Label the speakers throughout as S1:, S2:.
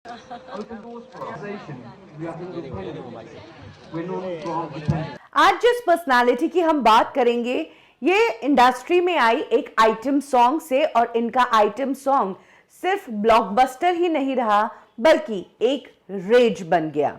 S1: आज जिस पर्सनालिटी की हम बात करेंगे ये इंडस्ट्री में आई एक आइटम सॉन्ग से, और इनका आइटम सॉन्ग सिर्फ ब्लॉकबस्टर ही नहीं रहा बल्कि एक रेज बन गया।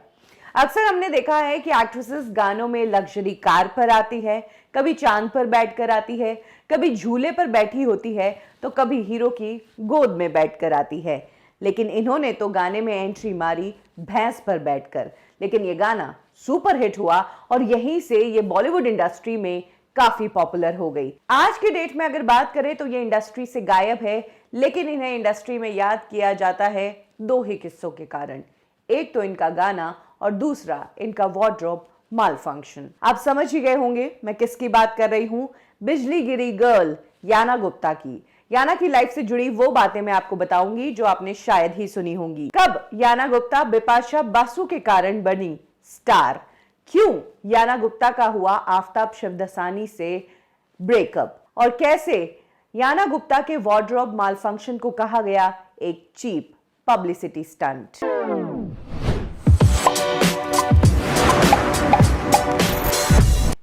S1: अक्सर हमने देखा है कि एक्ट्रेसेस गानों में लग्जरी कार पर आती है, कभी चांद पर बैठकर आती है, कभी झूले पर बैठी होती है, तो कभी हीरो की गोद में बैठकर आती है। लेकिन इन्होंने तो गाने में एंट्री मारी भैंस पर बैठकर। लेकिन ये गाना सुपर हिट हुआ और यहीं से ये बॉलीवुड इंडस्ट्री में काफी पॉपुलर हो गई। आज की डेट में अगर बात करें तो ये इंडस्ट्री से गायब है, लेकिन इन्हें इंडस्ट्री में याद किया जाता है दो ही किस्सों के कारण। एक तो इनका गाना और दूसरा इनका वार्डरोब माल फंक्शन। आप समझ ही गए होंगे मैं किसकी बात कर रही हूं, बिजली गिरी गर्ल याना गुप्ता की। याना की लाइफ से जुड़ी वो बातें मैं आपको बताऊंगी जो आपने शायद ही सुनी होंगी। कब याना गुप्ता बिपाशा बासु के कारण बनी स्टार, क्यों याना गुप्ता का हुआ आफ्ताब शिवदसानी से ब्रेकअप, और कैसे याना गुप्ता के वार्डरोब माल फंक्शन को कहा गया एक चीप पब्लिसिटी स्टंट।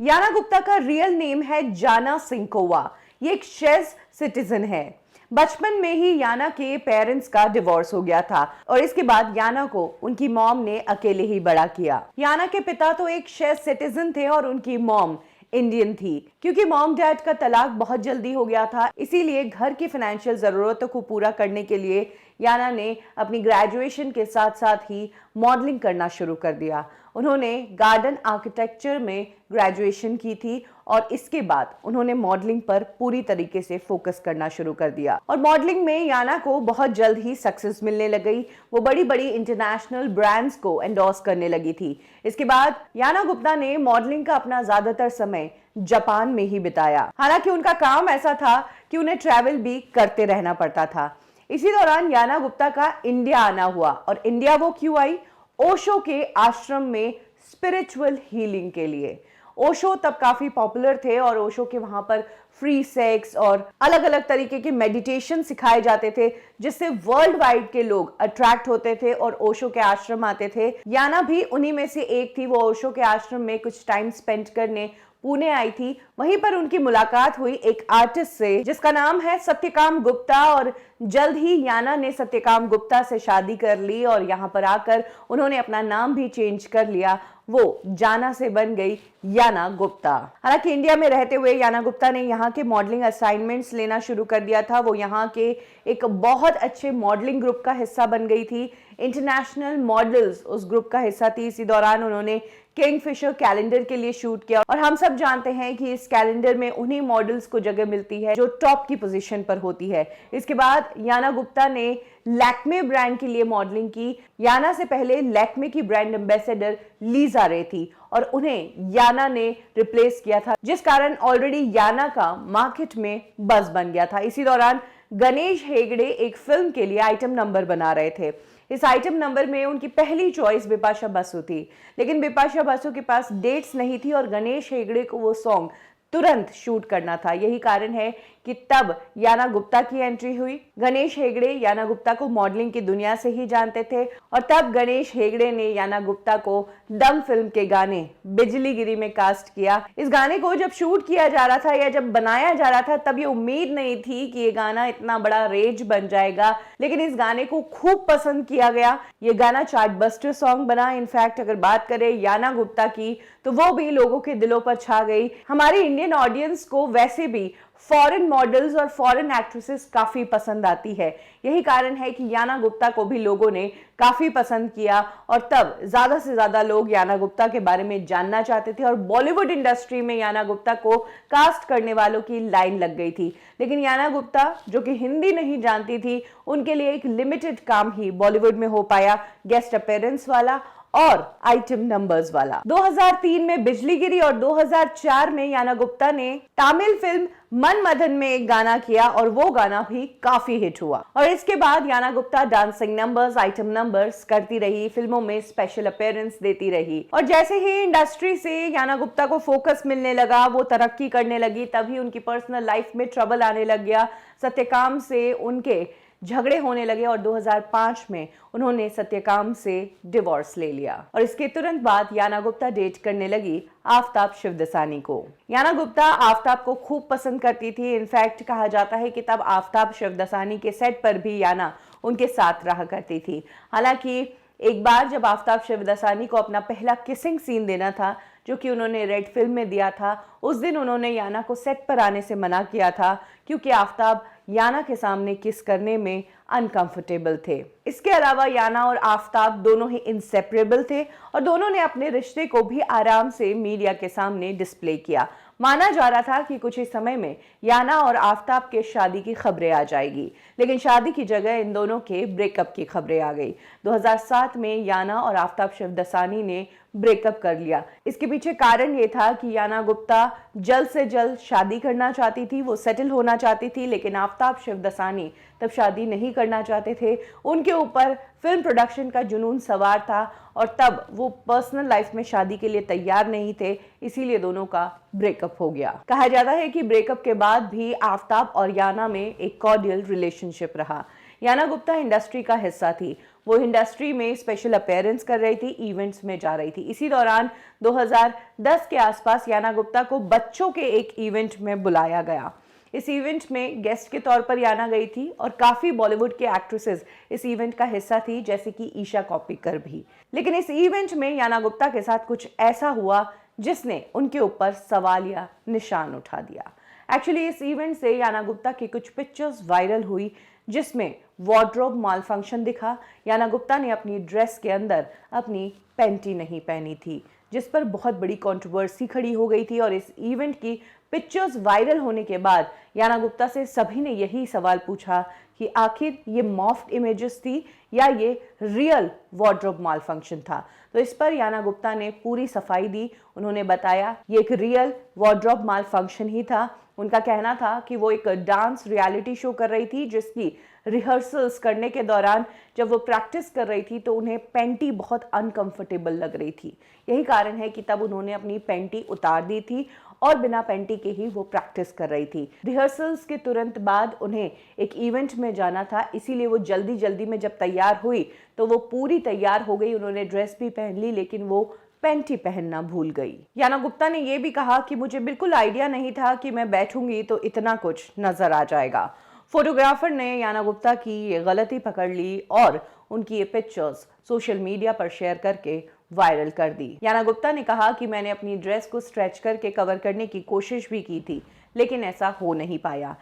S1: याना गुप्ता का रियल नेम है जाना सिंकोवा। ये एक शेज सिटीजन है। बचपन में ही याना के पेरेंट्स का डिवोर्स हो गया था और इसके बाद याना को उनकी मॉम ने अकेले ही बड़ा किया। याना के पिता तो एक शेज सिटीजन थे और उनकी मॉम इंडियन थी। क्योंकि मॉम डैड का तलाक बहुत जल्दी हो गया था, इसीलिए घर की फाइनेंशियल जरूरतों को पूरा करने के लिए याना ने अपनी ग्रेजुएशन के साथ साथ ही मॉडलिंग करना शुरू कर दिया। उन्होंने गार्डन आर्किटेक्चर में ग्रेजुएशन की थी और इसके बाद उन्होंने मॉडलिंग पर पूरी तरीके से फोकस करना शुरू कर दिया। और मॉडलिंग में याना को बहुत जल्द ही सक्सेस मिलने लग गई। वो बड़ी बड़ी इंटरनेशनल ब्रांड्स को एंडोर्स करने लगी थी। इसके बाद याना गुप्ता ने मॉडलिंग का अपना ज्यादातर समय जापान में ही बिताया। हालांकि उनका काम ऐसा था कि उन्हें ट्रैवल भी करते रहना पड़ता था। इसी दौरान याना गुप्ता का इंडिया आना हुआ, और इंडिया वो क्यों आई? ओशो के आश्रम में स्पिरिचुअल हीलिंग के लिए। ओशो तब काफी पॉपुलर थे और ओशो के वहां पर फ्री सेक्स और अलग अलग तरीके के मेडिटेशन सिखाए जाते थे, जिससे वर्ल्ड वाइड के लोग अट्रैक्ट होते थे और ओशो के आश्रम आते थे। याना भी उन्हीं में से एक थी। वो ओशो के आश्रम में कुछ टाइम स्पेंड करने पुणे आई थी। वहीं पर उनकी मुलाकात हुई एक आर्टिस्ट से जिसका नाम है सत्यकाम गुप्ता, और जल्द ही याना ने सत्यकाम गुप्ता से शादी कर ली और यहाँ पर आकर उन्होंने अपना नाम भी चेंज कर लिया। वो जाना से बन गई याना गुप्ता। हालांकि इंडिया में रहते हुए याना गुप्ता ने यहाँ के मॉडलिंग असाइनमेंट्स लेना शुरू कर दिया था। वो यहाँ के एक बहुत अच्छे मॉडलिंग ग्रुप का हिस्सा बन गई थी। इंटरनेशनल मॉडल्स उस ग्रुप का हिस्सा थी। इसी दौरान उन्होंने किंगफिशर कैलेंडर के लिए शूट किया और हम सब जानते हैं कि इस कैलेंडर में उन्हीं मॉडल्स को जगह मिलती है जो टॉप की पोजीशन पर होती है। इसके बाद याना गुप्ता ने लैक्मे ब्रांड के लिए मॉडलिंग की। याना से पहले लैक्मे की ब्रांड एम्बेसडर लीजा रे थी और उन्हें याना ने रिप्लेस किया था, जिस कारण ऑलरेडी याना का मार्केट में बज़ बन गया था। इसी दौरान गणेश हेगड़े एक फिल्म के लिए आइटम नंबर बना रहे थे। इस आइटम नंबर में उनकी पहली चॉइस बिपाशा बासु थी, लेकिन बिपाशा बासु के पास डेट्स नहीं थी और गणेश हेगड़े को वो सॉन्ग तुरंत शूट करना था। यही कारण है कि तब याना गुप्ता की एंट्री हुई। गणेश हेगड़े याना गुप्ता को मॉडलिंग की दुनिया से ही जानते थे और तब गणेश हेगड़े ने याना गुप्ता को दम फिल्म के गाने बिजली गिरी में कास्ट किया। इस गाने को जब शूट किया जा रहा था या जब बनाया जा रहा था तब ये उम्मीद नहीं थी कि ये गाना इतना बड़ा रेज बन जाएगा, लेकिन इस गाने को खूब पसंद किया गया। ये गाना चार्टबस्टर सॉन्ग बना। इनफैक्ट अगर बात करें याना गुप्ता की तो वो भी लोगों के दिलों पर छा गई। हमारे इंडियन ऑडियंस को वैसे भी फॉरेन मॉडल्स और फॉरेन एक्ट्रेसेस काफी पसंद आती है। यही कारण है कि याना गुप्ता को भी लोगों ने काफी पसंद किया और तब ज्यादा से ज्यादा लोग याना गुप्ता के बारे में जानना चाहते थे और बॉलीवुड इंडस्ट्री में याना गुप्ता को कास्ट करने वालों की लाइन लग गई थी। लेकिन याना गुप्ता जो कि हिंदी नहीं जानती थी, उनके लिए एक लिमिटेड काम ही बॉलीवुड में हो पाया, गेस्ट अपीयरेंस वाला और आइटम नंबर्स वाला। 2003 में बिजली गिरी और 2004 में याना गुप्ता ने तमिल फिल्म मन मदन में एक गाना किया और वो गाना भी काफी हिट हुआ। और इसके बाद Yana Gupta dancing numbers, item numbers करती रही, फिल्मों में स्पेशल अपीयरेंस देती रही। और जैसे ही इंडस्ट्री से याना गुप्ता को फोकस मिलने लगा, वो तरक्की करने लगी, तभी उनकी पर्सनल लाइफ में ट्रबल आने लग गया। सत्यकाम से उनके झगड़े होने लगे और 2005 में उन्होंने सत्यकाम से डिवोर्स ले लिया और इसके तुरंत बाद याना गुप्ता डेट करने लगी आफताब शिवदसानी को। याना गुप्ता आफताब को खूब पसंद करती थी। इनफैक्ट कहा जाता है कि तब आफताब शिवदसानी के सेट पर भी याना उनके साथ रहा करती थी। हालांकि एक बार जब आफताब शिवदसानी को अपना पहला किसिंग सीन देना था, जो कि उन्होंने रेड फिल्म में दिया था, उस दिन उन्होंने याना को सेट पर आने से मना किया था क्योंकि आफताब याना के सामने किस करने में अनकंफर्टेबल थे। इसके अलावा याना और आफताब दोनों ही इंसेपरेबल थे और दोनों ने अपने रिश्ते को भी आराम से मीडिया के सामने डिस्प्ले किया। माना जा रहा था कि कुछ ही समय में याना और आफताब के शादी की खबरें आ जाएगी, लेकिन शादी की जगह इन दोनों के ब्रेकअप की खबरें आ गई। 2007 में याना और आफताब शिवदसानी ने ब्रेकअप कर लिया। इसके पीछे कारण ये था कि याना गुप्ता जल्द से जल्द शादी करना चाहती थी, वो सेटल होना चाहती थी, लेकिन आफताब शिवदसानी तब शादी नहीं करना चाहते थे। उनके ऊपर फिल्म प्रोडक्शन का जुनून सवार था और तब वो पर्सनल लाइफ में शादी के लिए तैयार नहीं थे, इसीलिए दोनों का ब्रेकअप हो गया। कहा जाता है कि ब्रेकअप के बाद भी आफताब और याना में एक कॉर्डियल रिलेशनशिप रहा। याना गुप्ता इंडस्ट्री का हिस्सा थी, वो इंडस्ट्री में स्पेशल अपीयरेंस कर रही थी, इवेंट्स में जा रही थी। इसी दौरान 2010 के आसपास याना गुप्ता को बच्चों के एक इवेंट में बुलाया गया। इस इवेंट में गेस्ट के तौर पर याना गई थी और काफी बॉलीवुड के एक्ट्रेसेस इस इवेंट का हिस्सा थी, जैसे कि ईशा कोप्पिकर भी। लेकिन इस इवेंट में याना गुप्ता के साथ कुछ ऐसा हुआ जिसने उनके ऊपर सवाल या निशान उठा दिया। एक्चुअली इस इवेंट से याना गुप्ता की कुछ पिक्चर्स वायरल हुई जिसमें वार्डरोब मालफंक्शन दिखा। याना गुप्ता ने अपनी ड्रेस के अंदर अपनी पैंटी नहीं पहनी थी, जिस पर बहुत बड़ी कंट्रोवर्सी खड़ी हो गई थी और इस इवेंट की पिक्चर्स वायरल होने के बाद याना गुप्ता से सभी ने यही सवाल पूछा कि आखिर ये मॉफ्ड इमेजेस थी या ये रियल वार्डरोब मालफंक्शन था। तो इस पर याना गुप्ता ने पूरी सफाई दी। उन्होंने बताया ये एक रियल वार्डरोब मालफंक्शन ही था। उनका कहना था कि वो एक डांस रियलिटी शो कर रही थी, जिसकी रिहर्सल्स करने के दौरान जब वो प्रैक्टिस कर रही थी तो उन्हें पैंटी बहुत अनकंफर्टेबल लग रही थी। यही कारण है कि तब उन्होंने अपनी पैंटी उतार दी थी और बिना पैंटी के ही वो प्रैक्टिस कर रही थी। रिहर्सल्स के तुरंत बाद उन्हें एक इवेंट में जाना था, इसीलिए वो जल्दी जल्दी में जब तैयार हुई तो वो पूरी तैयार हो गई। उन्होंने ड्रेस भी पहन ली, लेकिन वो पैंटी पहनना भूल गई। याना गुप्ता ने यह भी कहा कि मुझे बिल्कुल आइडिया नहीं था कि मैं बैठूंगी तो इतना कुछ नजर आ जाएगा। फोटोग्राफर ने याना गुप्ता की ये गलती पकड़ ली और उनकी ये पिक्चर्स सोशल मीडिया पर शेयर करके वायरल कर दी। याना गुप्ता ने कहा कि मैंने अपनी ड्रेस को स्ट्रेच करके कवर करने की कोशिश भी की थी, लेकिन ऐसा हो नहीं पाया।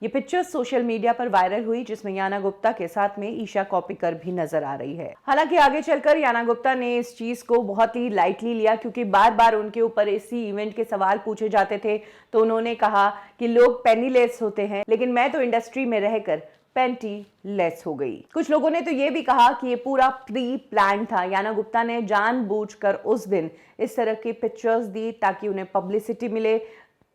S1: ये पिक्चर्स सोशल मीडिया पर वायरल हुई, जिसमें याना गुप्ता के साथ में ईशा कोप्पिकर भी नजर आ रही है। हालांकि आगे चलकर याना गुप्ता ने इस चीज को बहुत ही लाइटली लिया, क्योंकि बार बार उनके ऊपर इसी इवेंट के सवाल पूछे जाते थे। तो उन्होंने कहा कि लोग पेनीलेस होते हैं, लेकिन मैं तो इंडस्ट्री में रहकर पैंटी लेस हो गई। कुछ लोगों ने तो ये भी कहा कि ये पूरा प्री प्लान था। याना गुप्ता ने जानबूझकर उस दिन इस तरह की पिक्चर्स दी ताकि उन्हें पब्लिसिटी मिले।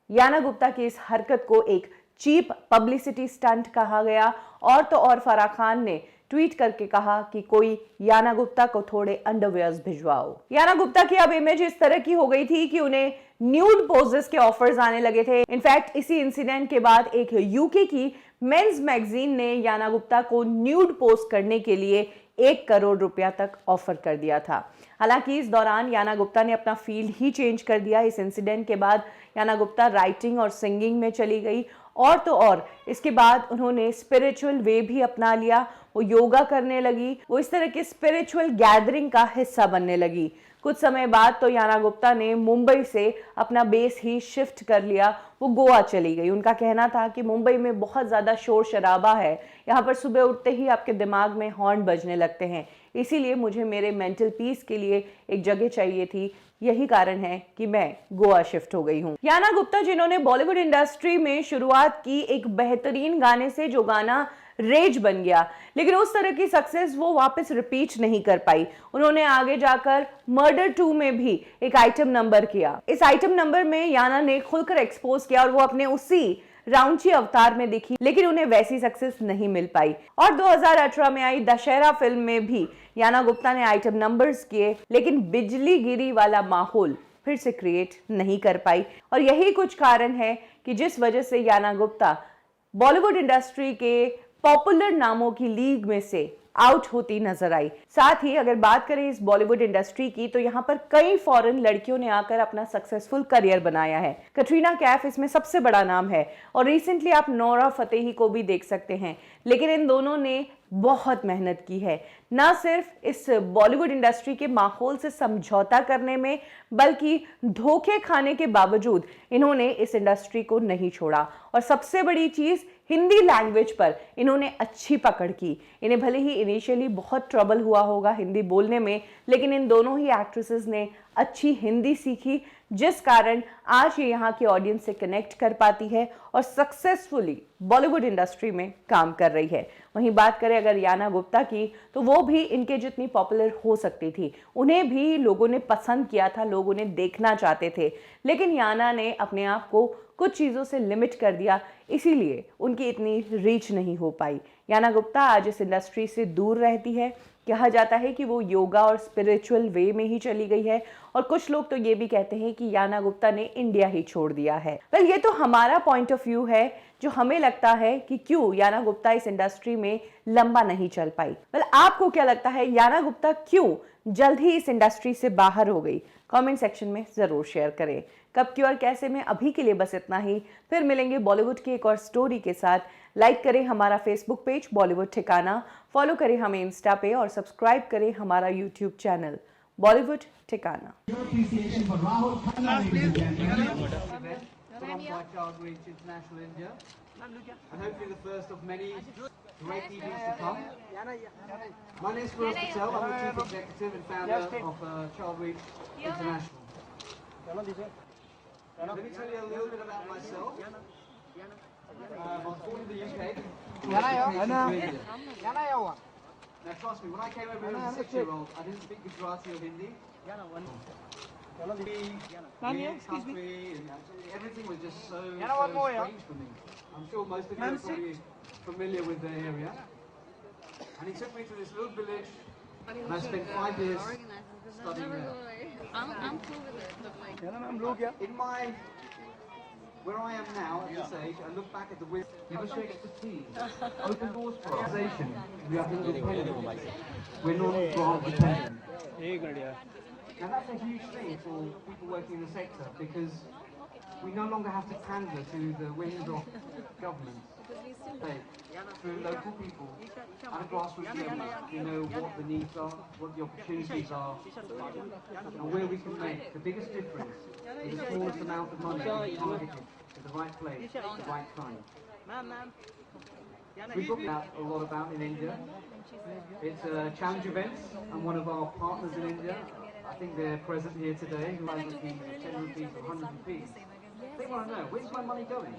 S1: याना गुप्ता की इस हरकत को एक चीप पब्लिसिटी स्टंट कहा गया। और तो और फराह खान ने ट्वीट करके कहा कि कोई याना गुप्ता को थोड़े अंडरवेयर्स भिजवाओ। याना गुप्ता की अब इमेज इस तरह की हो गई थी कि उन्हें न्यूड पोजेस के ऑफर्स आने लगे थे। इनफैक्ट इसी इंसिडेंट के बाद एक यूके की मेंस मैगजीन ने याना गुप्ता को न्यूड पोस्ट करने के लिए 1 करोड़ रुपया तक ऑफर कर दिया था। हालांकि इस दौरान याना गुप्ता ने अपना फील्ड ही चेंज कर दिया। इस इंसिडेंट के बाद याना गुप्ता राइटिंग और सिंगिंग में चली गई और तो और इसके बाद उन्होंने स्पिरिचुअल वे भी अपना लिया। वो योगा करने लगी, वो इस तरह के स्पिरिचुअल गैदरिंग का हिस्सा बनने लगी। कुछ समय बाद तो याना गुप्ता ने मुंबई से अपना बेस ही शिफ्ट कर लिया, वो गोवा चली गई। उनका कहना था कि मुंबई में बहुत ज़्यादा शोर शराबा है, यहाँ पर सुबह उठते ही आपके दिमाग में हॉर्न बजने लगते हैं, इसीलिए मुझे मेरे मेंटल पीस के लिए एक जगह चाहिए थी। यही कारण है कि मैं गोवा शिफ्ट हो गई हूँ। याना गुप्ता, जिन्होंने बॉलीवुड इंडस्ट्री में शुरुआत की एक बेहतरीन गाने से, जो गाना रेज बन गया, लेकिन उस तरह की सक्सेस वो वापस रिपीट नहीं कर पाई। उन्होंने आगे जाकर मर्डर 2 में भी एक आइटम नंबर किया। इस आइटम नंबर में याना ने खुलकर एक्सपोज किया और वो अपने उसी राउंची अवतार में दिखी, लेकिन उन्हें वैसी सक्सेस नहीं मिल पाई। और 2018 में आई दशहरा फिल्म में भी याना गुप्ता ने आइटम नंबर्स किए, लेकिन बिजली गिरी वाला माहौल फिर से क्रिएट नहीं कर पाई। और यही कुछ कारण है कि जिस वजह से याना गुप्ता बॉलीवुड इंडस्ट्री के पॉपुलर नामों की लीग में से आउट होती नजर आई। साथ ही अगर बात करें इस बॉलीवुड इंडस्ट्री की, तो यहाँ पर कई फॉरेन लड़कियों ने आकर अपना सक्सेसफुल करियर बनाया है। कटरीना कैफ इसमें सबसे बड़ा नाम है और रिसेंटली आप नोरा फतेही को भी देख सकते हैं। लेकिन इन दोनों ने बहुत मेहनत की है, ना सिर्फ इस बॉलीवुड इंडस्ट्री के माहौल से समझौता करने में, बल्कि धोखे खाने के बावजूद इन्होंने इस इंडस्ट्री को नहीं छोड़ा। और सबसे बड़ी चीज, हिंदी लैंग्वेज पर इन्होंने अच्छी पकड़ की। इन्हें भले ही इनिशियली बहुत ट्रबल हुआ होगा हिंदी बोलने में, लेकिन इन दोनों ही एक्ट्रेसेस ने अच्छी हिंदी सीखी, जिस कारण आज ये यहाँ के ऑडियंस से कनेक्ट कर पाती है और सक्सेसफुली बॉलीवुड इंडस्ट्री में काम कर रही है। वहीं बात करें अगर याना गुप्ता की, तो वो भी इनके जितनी पॉपुलर हो सकती थी। उन्हें भी लोगों ने पसंद किया था, लोग उन्हें देखना चाहते थे, लेकिन याना ने अपने आप को कुछ चीज़ों से लिमिट कर दिया, इसीलिए उनकी इतनी रीच नहीं हो पाई। याना गुप्ता आज इस इंडस्ट्री से दूर रहती है। कहा जाता है कि वो योगा और स्पिरिचुअल वे में ही चली गई है, और कुछ लोग तो ये भी कहते हैं कि याना गुप्ता ने इंडिया ही छोड़ दिया है। वेल, ये तो हमारा पॉइंट ऑफ व्यू है, जो हमें लगता है कि क्यों याना गुप्ता इस इंडस्ट्री में लंबा नहीं चल पाई। वेल, आपको क्या लगता है, याना गुप्ता क्यों जल्द ही इस इंडस्ट्री से बाहर हो गई? कमेंट सेक्शन में जरूर शेयर करें। कब, क्यों और कैसे में अभी के लिए बस इतना ही। फिर मिलेंगे बॉलीवुड की एक और स्टोरी के साथ। लाइक करें हमारा फेसबुक पेज बॉलीवुड ठिकाना, फॉलो करें हमें इंस्टा पे और सब्सक्राइब करें हमारा यूट्यूब चैनल बॉलीवुड ठिकाना।
S2: And hopefully the first of many great evenings to come. My name is Firoz Patel. I'm the Chief Executive and founder of Child Reach International. Let me tell you a little bit about myself. I was born in the UK. Now trust me, when I came over here as a 6-year-old, I didn't speak Gujarati or Hindi. Everything was just so strange for me. I'm sure most of you are probably familiar with the area. And he took me to this little village, and I spent 5 years studying there.
S3: I'm cool with it, but like...
S2: In my, where I am now at this age, I look back at the wisdom, never expertise, open doors for organization. We are independent. We're non-grant dependent. Now that's a huge thing for people working in the sector, because we no longer have to pander to the whims of government. Through local people at a grassroots level, we know what the needs are, what the opportunities are, and where we can make the biggest difference with the smallest amount of money targeted to the right place at the right time. We've talked a lot about in India. It's a challenge events, and one of our partners in India, I think they're present here today, who has rupees, 10 rupees, or 100 rupees. They want to know, where's my money going?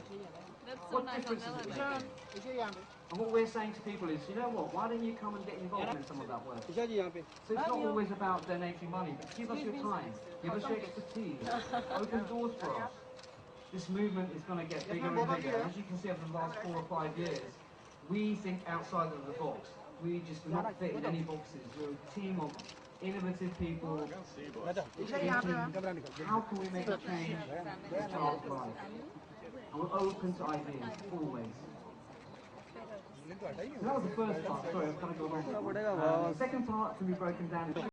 S2: What difference is it making? And what we're saying to people is, you know what, why don't you come and get involved in some of that work? So it's not always about donating money, but give us your time, give us your expertise, open doors for us. This movement is going to get bigger and bigger. As you can see over the last 4 or 5 years, we think outside of the box. We just do not fit in any boxes. We're a team of innovative people. How can we make a change in this child's life? And we're open to ideas, always. So that was the first part. Sorry, I've kind of gone on. The second part can be broken down.